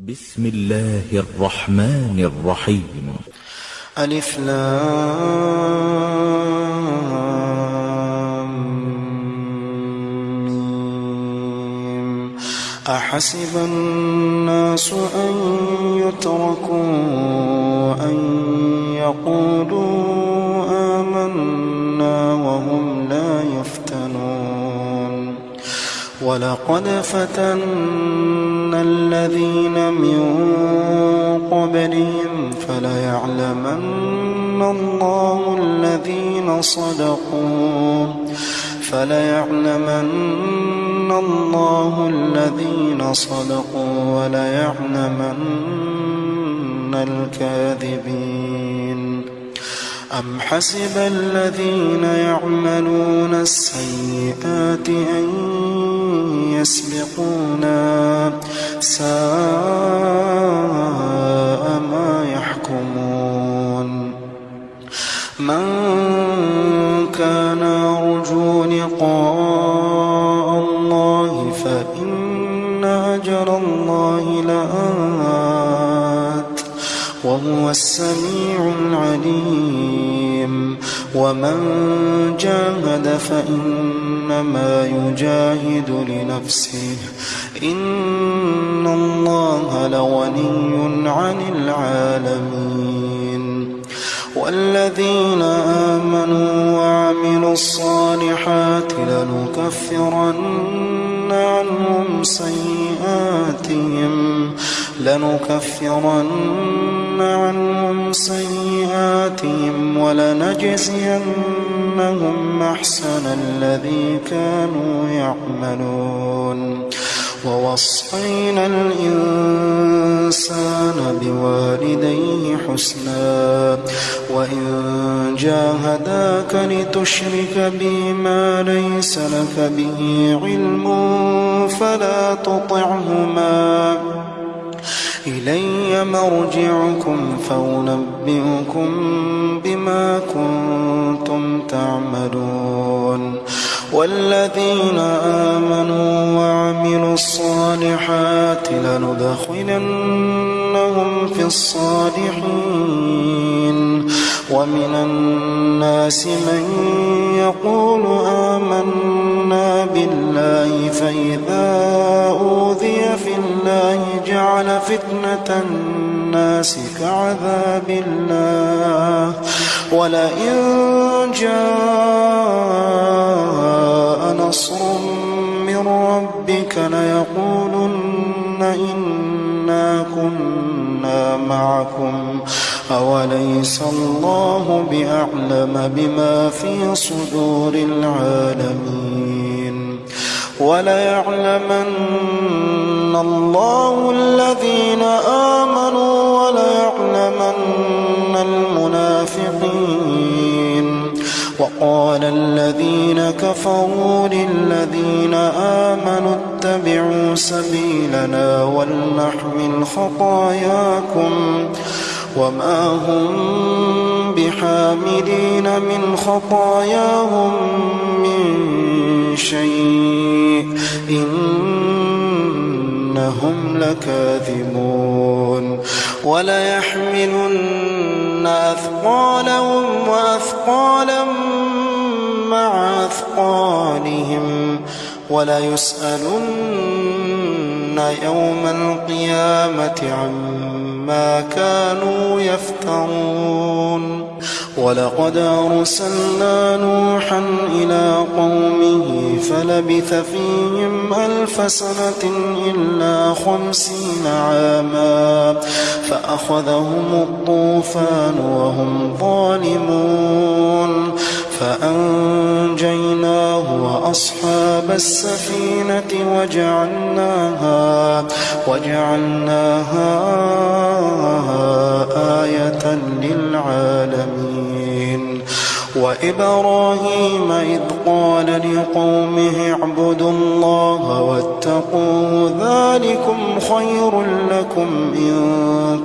بسم الله الرحمن الرحيم. ألف لام ميم. أحسب الناس أن يتركوا أن يقولوا آمنا وهم لا يفتنون. ولقد فتنا الذين من قبلهم فليعلمن الله الذين صدقوا وليعلمن الكاذبين. أم حسب الذين يعملون السيئات أن يسبقونا ساء ما يحكمون. من كان يرجو لقاء الله فإن أجل الله لآت وهو السميع العليم. ومن جاهد فإنما يجاهد لنفسه إن الله لغني عن العالمين. والذين آمنوا وعملوا الصالحات لنكفرن عنهم سيئاتهم ولنجزينهم أحسن الذي كانوا يعملون. ووصينا الإنسان بوالديه حسنا وإن جاهداك لتشرك بي ما ليس لك به علم فلا تطعهما إلي مرجعكم فأنبئكم بما كنتم تعملون. والذين آمنوا وعملوا الصالحات لندخلنهم في الصالحين. ومن الناس من يقول آمنا بالله فإذا أوذي في الله جعل فتنة الناس كعذاب الله. ولئن جاء نصر من ربك ليقولن إنا كنا معكم أوليس الله بأعلم بما في صدور العالمين. وليعلمن الله الذين آمنوا وليعلمن المنافقين. وقال الذين كفروا للذين آمنوا اتبعوا سبيلنا ولنحمل خطاياكم وما هم بحاملين من خطاياهم من شيء إنهم لكاذبون. وليحملن أثقالهم وأثقالا مع أثقالهم وليسألن يوم القيامة عما كانوا يفترون. ولقد أرسلنا نوحا إلى قومه فلبث فيهم 1000 سنة إلا 50 عاما فأخذهم الطوفان وهم ظالمون فأنجيناه وأصحاب السفينة وجعلناها آية للعالمين. وإبراهيم إذ قال لقومه اعبدوا الله واتقوه ذلكم خير لكم إن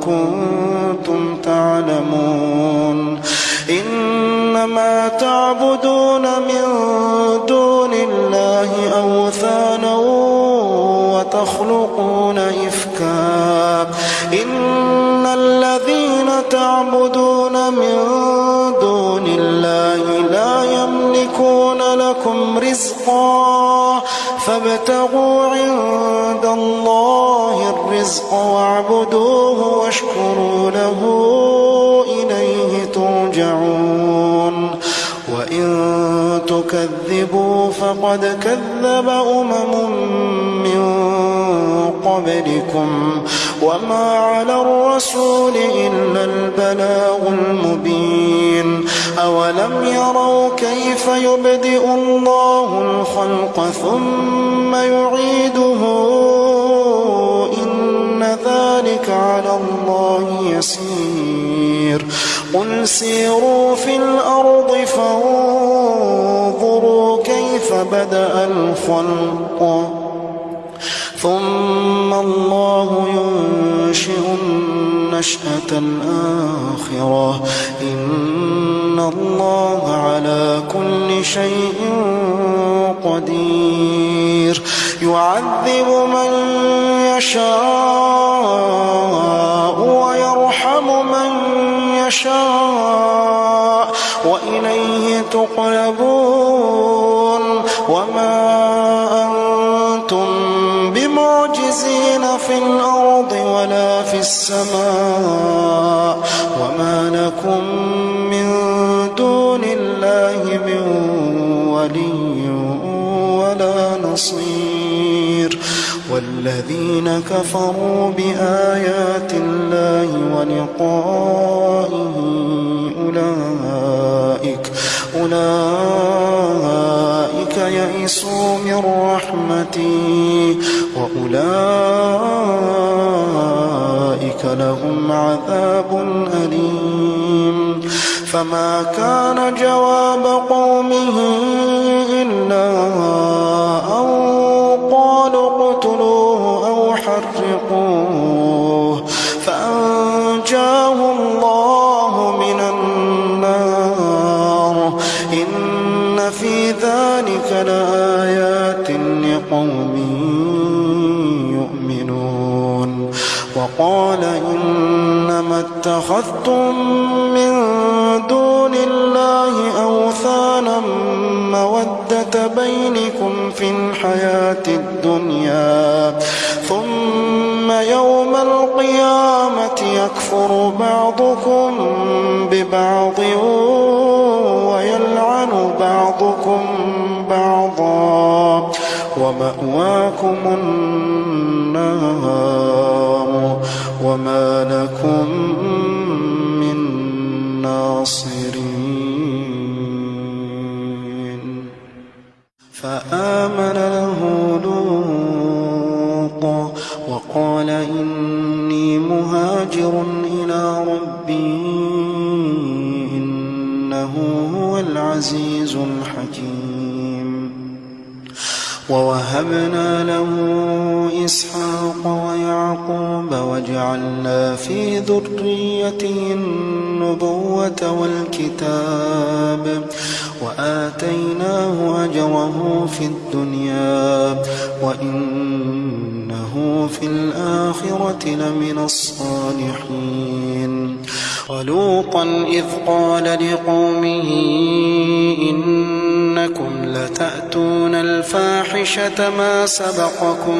كنتم تعلمون. إنما تعبدون من دون الله أوثانا وتخلقون إفكا تعبدون من دون الله لا يملكون لكم رزقا فابتغوا عند الله الرزق واعبدوه واشكروا له إليه ترجعون وإن تكذبوا فقد كذب من قبلكم وما على الرسول إلا البلاغ المبين أولم يروا كيف يبدئ الله الخلق ثم يعيده إن ذلك على الله يسير قل سيروا في الأرض فانظروا كيف بدأ الخلق ثم الله ينشئ النشأة الآخرة إن الله على كل شيء قدير يعذب من يشاء ويرحم من يشاء وإليه تقلبون وما أنتم بمعجزين في الأرض ولا في السماء وما لكم من دون الله من ولي ولا نصير والذين كفروا بآيات الله ولقائه أولئك يئسوا من رحمتي وأولئك لهم عذاب أليم فما كان جواب قومه إلا أن قالوا اقتلوه أو حرقوه فأنجاه الله من النار إن في ذلك لآيات لقوم يؤمنون وقال إنما اتخذتم من دون الله أوثانا مودة بينكم في الحياة الدنيا ثم يوم القيامة يكفر بعضكم ببعض ويلعن بعضكم بعضا ومأواكم النار وما لكم من ناصرين فآمن له لوط وقال إني مهاجر إلى ربي إنه هو العزيز الحكيم ووهبنا له إسحاق ويعقوب وجعلنا في ذريته النبوة والكتاب وآتيناه أجره في الدنيا وإنه في الآخرة لمن الصالحين ولوطا إذ قال لقومه إنكم لتأتون الفاحشة ما سبقكم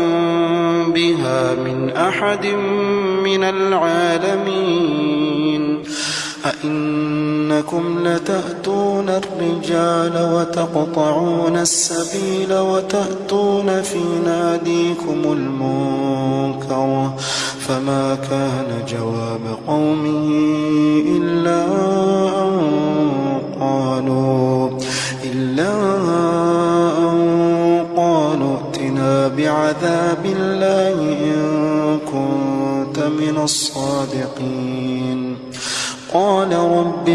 بها من أحد من العالمين أئنكم لتأتون الرجال وتقطعون السبيل وتأتون في ناديكم المنكر فما كان جواب قومه إلا أن قالوا ائتنا بعذاب الله إن كنت من الصادقين قال رب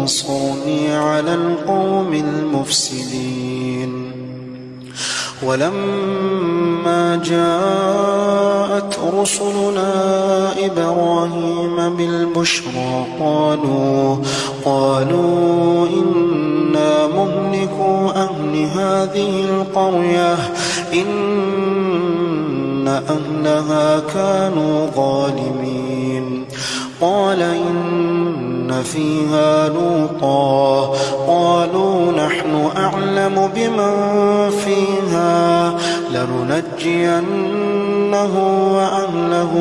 انصرني على القوم المفسدين ولما جاءت رسلنا إبراهيم بالبشرى قالوا إنا مهلكو أهل هذه القرية إن أهلها كانوا ظالمين قال إن فيها لوطا قالوا نحن أعلم بمن فيها لننجينه وأهله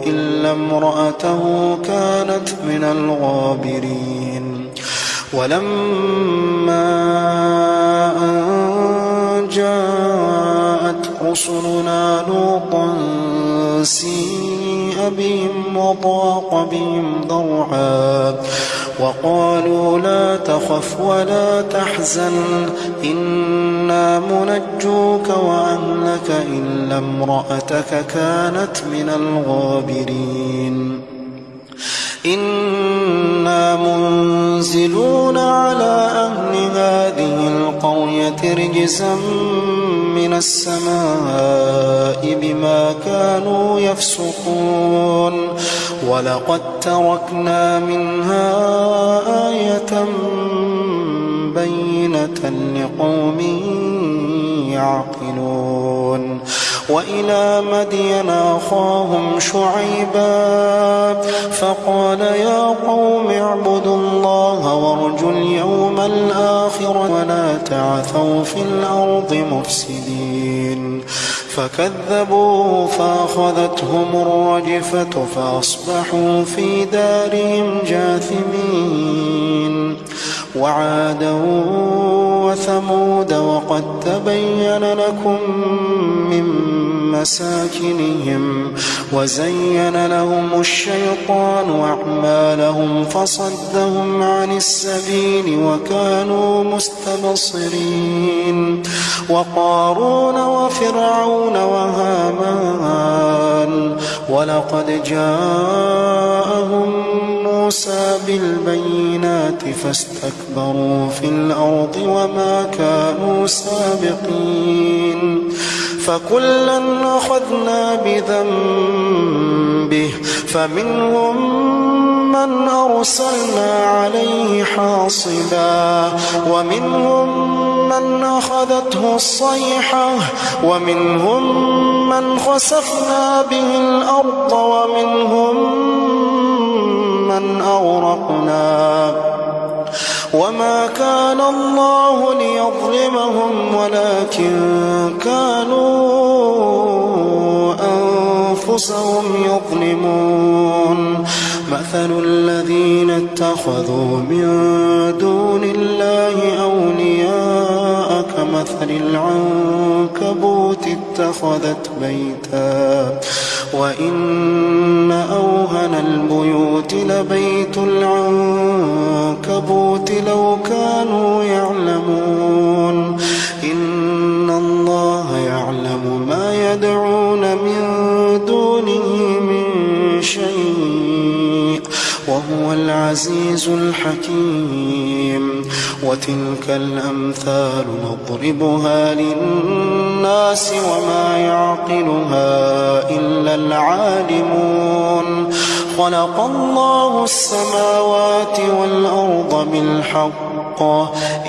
إلا امرأته كانت من الغابرين ولما أن جاءت رسلنا لوطا سيء بهم وضاق بهم ذرعا وقالوا لا تخف ولا تحزن إنا منجوك وأهلك إلا امرأتك كانت من الغابرين إنا منزلون على أهل هذه القرية رجزا من السماء بما كانوا يفسقون ولقد تركنا منها آية بينة لقوم يعقلون وإلى مدين أخاهم شعيبا فقال يا قوم اعبدوا الله وارجوا اليوم الآخر ولا تعثوا في الأرض مفسدين فكذبوا فأخذتهم الرجفة فأصبحوا في دارهم جاثمين وعادا وثمود وقد تبين لكم من مساكنهم وزين لهم الشيطان أعمالهم فصدهم عن السبيل وكانوا مستبصرين وقارون وفرعون وهامان ولقد جاءهم موسى بالبينات فاستكبروا في الأرض وما كانوا سابقين فكلا أخذنا بذنبه فمنهم من أرسلنا عليه حاصبا ومنهم من أخذته الصيحة ومنهم من خسفنا به الأرض ومنهم من أغرقنا وما كان الله ليظلمهم ولكن كانوا أنفسهم يظلمون مثل الذين اتخذوا من دون الله أولياء كمثل العنكبوت اتخذت بيتا وإن أوهن البيوت لبيت العنكبوت لو كانوا يعلمون إن الله يعلم ما يدعون من دونه من شيء وهو العزيز الحكيم وتلك الأمثال نضربها للناس وما يعقلها إلا العالمون خلق الله السماوات والأرض بالحق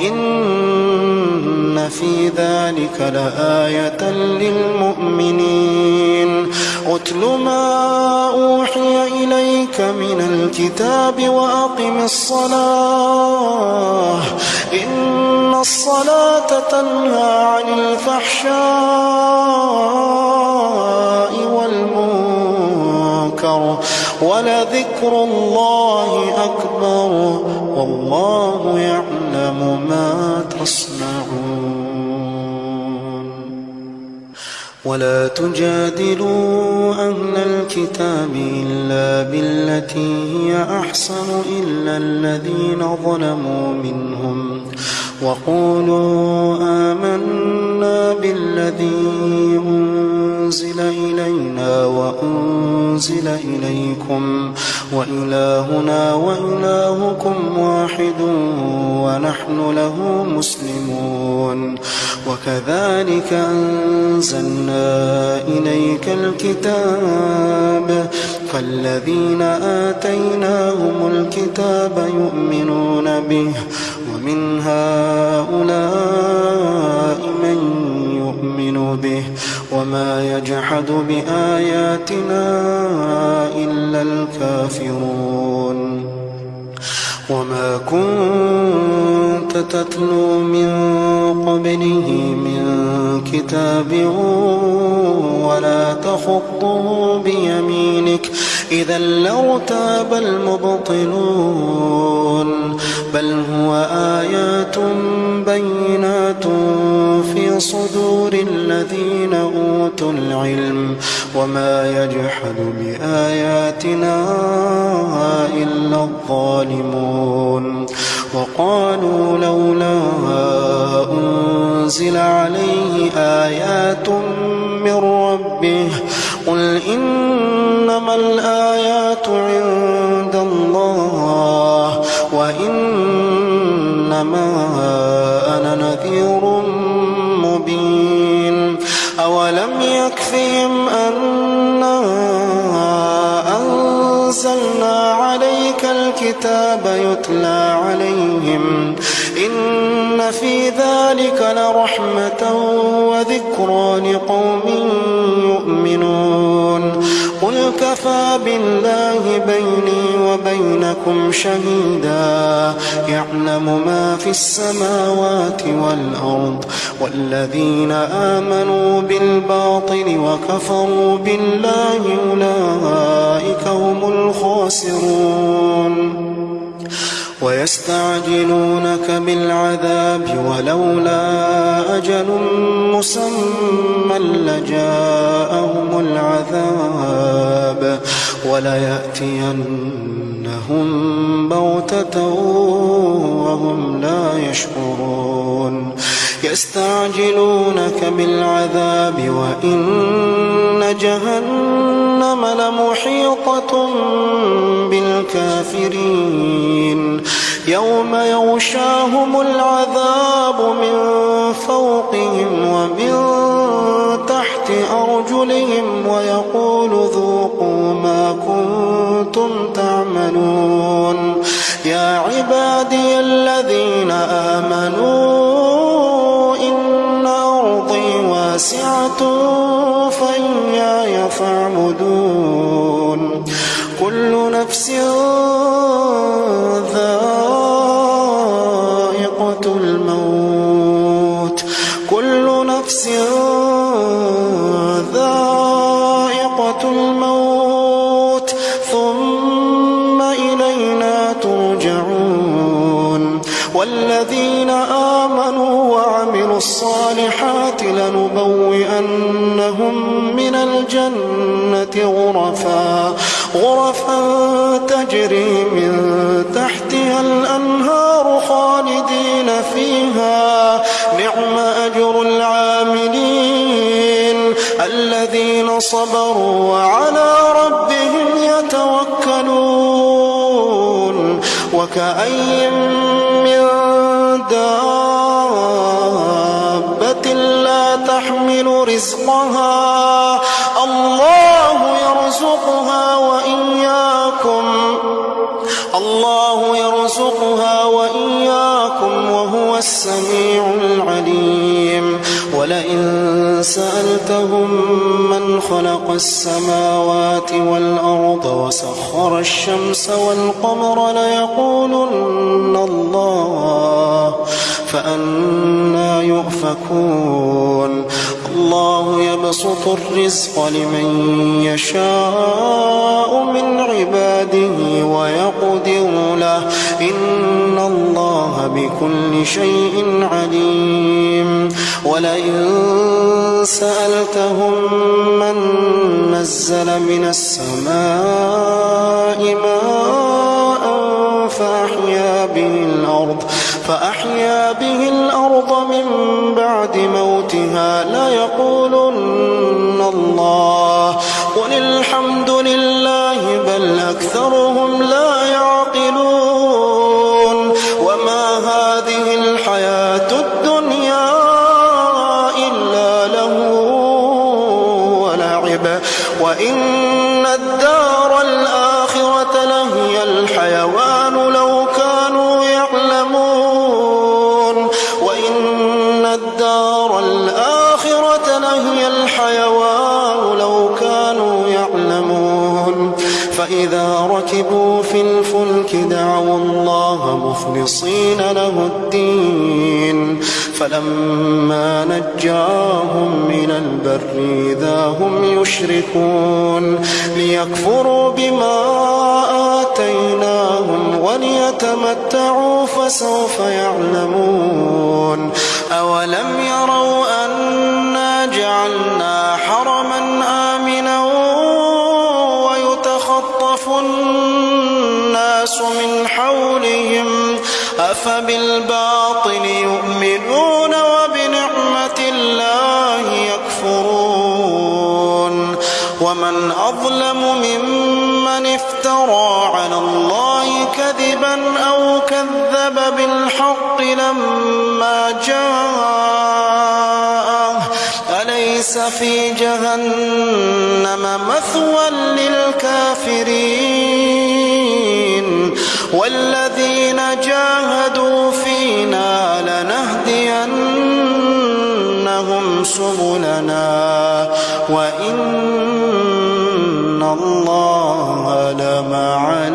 إن في ذلك لآية للمؤمنين أتل ما أوحي إليك من الكتاب وأقم الصلاة إن الصلاة تنهى عن الفحشاء والمنكر ولذكر الله أكبر والله يعلم ما تصنعون ولا تجادلوا أهل الكتاب إلا بالتي هي أحسن إلا الذين ظلموا منهم وقولوا آمنا بالذي أنزل إلينا وأنزل إليكم وإلهنا وإلهكم واحد ونحن له مسلمون وكذلك أنزلنا إليك الكتاب فالذين آتيناهم الكتاب يؤمنون به ومن هؤلاء من يؤمن به وما يجحد بآياتنا إلا الكافرون وما كنت تتلو من قبله من كتاب ولا تخطه بيمينك إذا لارتاب المبطلون بل هو آيات بينات في صدور الذين أوتوا العلم وما يجحد بآياتنا إلا الظالمون وقالوا لولا أنزل عليه آيات من ربه قل إنما الآيات عند الله وإنما أنا نذير مبين أولم يكفهم أنا أنزلنا عليك الكتاب يتلى عليهم إن في ذلك لرحمة وذكرى لقوم يؤمنون قل كفى بالله بيني وبينكم شهيدا يعلم ما في السماوات والأرض والذين آمنوا بالباطل وكفروا بالله أولئك هم الخاسرون ويستعجلونك بالعذاب ولولا أجل مسمى لجاءهم العذاب وليأتينهم بغتة وهم لا يشعرون يستعجلونك بالعذاب وإن جهنم لمحيطة بالكافرين يوم يغشاهم العذاب من فوقهم ومن تحت أرجلهم ويقول ذوقوا ما كنتم تعملون يا عبادي الذين آمنوا إن أرضي واسعة فإياي فاعبدون كل نفس ذائقة الموت كل نفس ذائقة الموت ثم إلينا ترجعون والذين آمنوا وعملوا الصالحات لنبوئنهم من الجنة غرفا تجري من تحتها الأنهار خالدين فيها نعم أجر العاملين الذين صبروا وعلى ربهم يتوكلون وكأي من دابة لا تحمل رزقها الله يرزقها وإياكم وهو السميع العليم ولئن سألتهم من خلق السماوات والأرض وسخر الشمس والقمر ليقولن الله فأنى يؤفكون الله يبسط الرزق لمن يشاء من عباده ويقدر له إن الله بكل شيء عليم ولئن سألتهم من نزل من السماء ماء فأحيا به الأرض من بعد موتها ليقولن الله قل الحمد لله بل أكثرهم لا يعقلون وما هذه الحياة الدنيا إلا لهو ولعب وإن الدار الآخرة لهي الحيوان لو كانوا يعلمون وإن الدار الآخرة لهي الحيوان فإذا ركبوا في الفلك دعوا الله مخلصين له الدين فلما نجاهم من البر إذا هم يشركون ليكفروا بما آتيناهم وليتمتعوا فسوف يعلمون أولم يروا أنا جعلنا حرما آمنا ويتخطف الناس من حولهم أفبالباطل يؤمنون وبنعمة الله يكفرون ومن أظلم ممن افترى على الله كذبا أو كذب بالحق لما جاءه أليس في جهنم مثوى للكافرين والذين جاهدوا فينا لنهدينهم سبلنا وإن الله لمع